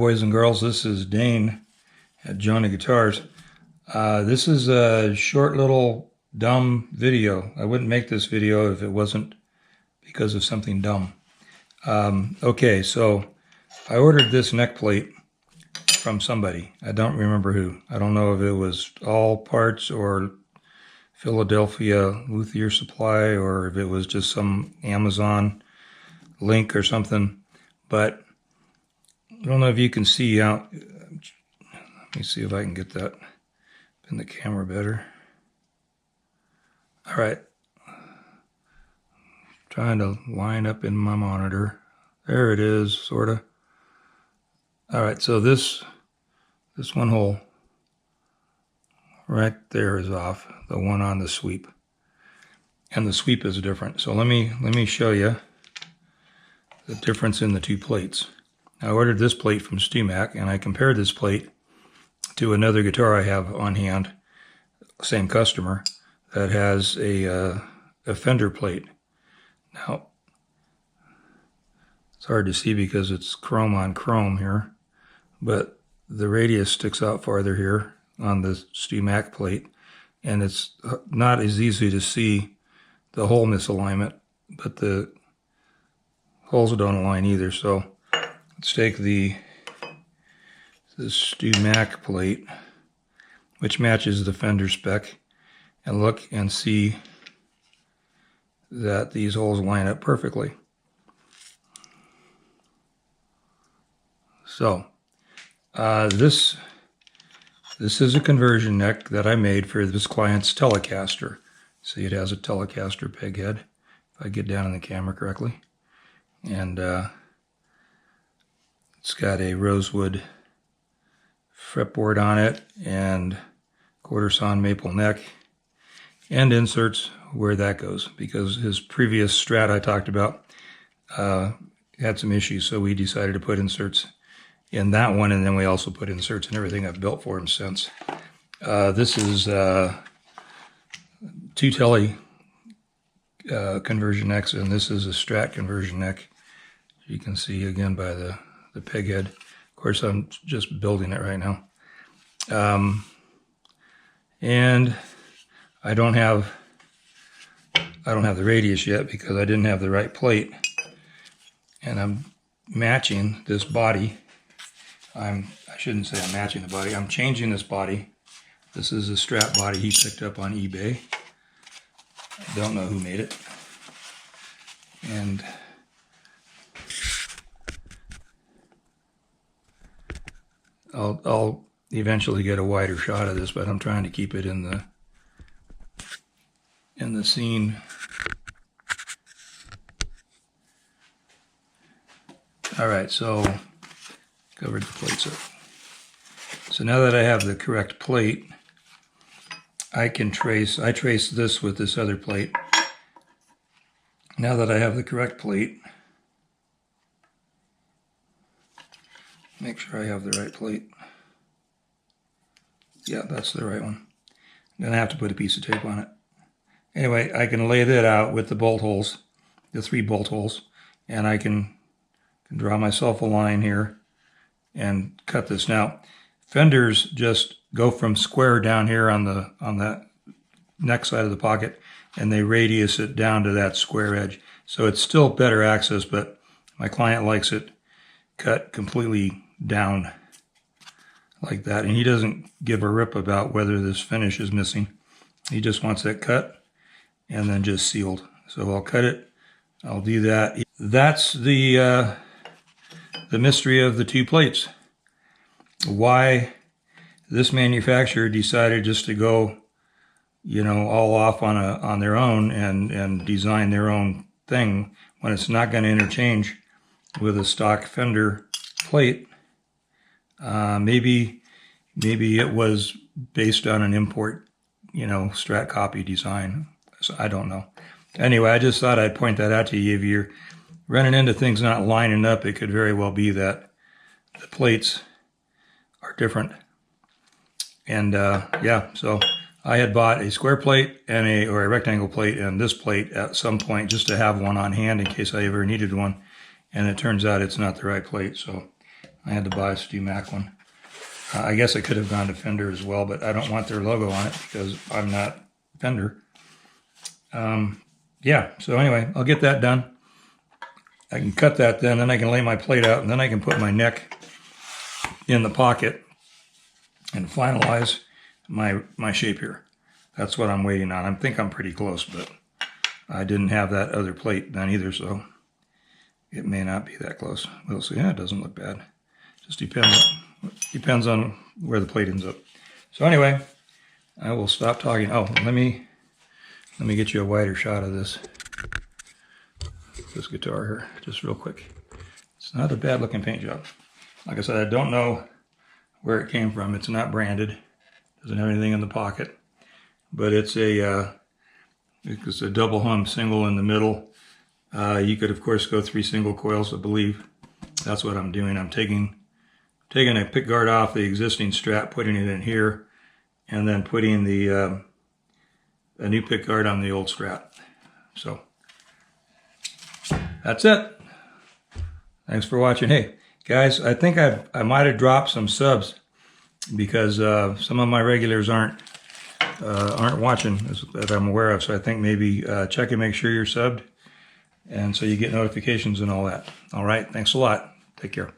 boys and girls. This is Dane at JONAH Guitars. This is a short little dumb video. I wouldn't make this video if it wasn't because of something dumb. Okay, so I ordered this neck plate from somebody. I don't remember who. I don't know if it was All Parts or Philadelphia Luthier Supply or if it was just some Amazon link or something. But I don't know if you can see out. Let me see if I can get that in the camera better. All right. Trying to line up in my monitor. There it is, sort of. All right, so this one hole right there is off, the one on the sweep. And the sweep is different. So let me show you the difference in the two plates. I ordered this plate from StewMac, and I compared this plate to another guitar I have on hand, same customer, that has a fender plate. Now, it's hard to see because it's chrome on chrome here, but the radius sticks out farther here on the StewMac plate, and it's not as easy to see the hole misalignment, but the holes don't align either. So let's take the StewMac plate, which matches the fender spec, and look and see that these holes line up perfectly. So this is a conversion neck that I made for this client's Telecaster. See, it has a Telecaster peg head, if I get down in the camera correctly. And it's got a rosewood fretboard on it and quarter sawn maple neck and inserts where that goes, because his previous Strat I talked about had some issues, so we decided to put inserts in that one, and then we also put inserts in everything I've built for him since. This is two Tele conversion necks, and this is a Strat conversion neck. You can see again by the peg head. Of course, I'm just building it right now. And I don't have the radius yet because I didn't have the right plate. And I'm matching this body. I shouldn't say I'm matching the body. I'm changing this body. This is a Strat body he picked up on eBay. I don't know who made it. And I'll eventually get a wider shot of this, but I'm trying to keep it in the scene. All right, so covered the plates up. So now that I have the correct plate, I trace this with this other plate. Now that I have the correct plate, make sure I have the right plate. Yeah, that's the right one. Then I have to put a piece of tape on it. Anyway, I can lay that out with the bolt holes, the 3 bolt holes, and I can draw myself a line here and cut this. Now, fenders just go from square down here on that neck side of the pocket, and they radius it down to that square edge. So it's still better access, but my client likes it cut completely down like that, and he doesn't give a rip about whether this finish is missing. He just wants that cut and then just sealed. So I'll cut it. I'll do that. That's the mystery of the two plates. Why this manufacturer decided just to go, all off on their own and design their own thing when it's not going to interchange with a stock fender plate. Maybe it was based on an import, Strat copy design. So I don't know. Anyway, I just thought I'd point that out to you. If you're running into things not lining up, it could very well be that the plates are different. And yeah, so I had bought a square plate and a rectangle plate and this plate at some point just to have one on hand in case I ever needed one. And it turns out it's not the right plate. So I had to buy a Stu Mac one. I guess I could have gone to Fender as well, but I don't want their logo on it because I'm not Fender. Yeah, so anyway, I'll get that done. I can cut that then I can lay my plate out, and then I can put my neck in the pocket and finalize my shape here. That's what I'm waiting on. I think I'm pretty close, but I didn't have that other plate done either, so it may not be that close. We'll see. Yeah, it doesn't look bad. Just depends on where the plate ends up. So anyway, I will stop talking. Oh, let me get you a wider shot of this guitar here, just real quick. It's not a bad looking paint job. Like I said, I don't know where it came from. It's not branded. Doesn't have anything in the pocket. But it's a double hum single in the middle. You could of course go 3 single coils, I believe. That's what I'm doing. I'm taking a pick guard off the existing strap, putting it in here, and then putting the a new pick guard on the old strap. So that's it. Thanks for watching. Hey guys, I think I might have dropped some subs because some of my regulars aren't watching that I'm aware of. So I think maybe check and make sure you're subbed, and so you get notifications and all that. All right, thanks a lot. Take care.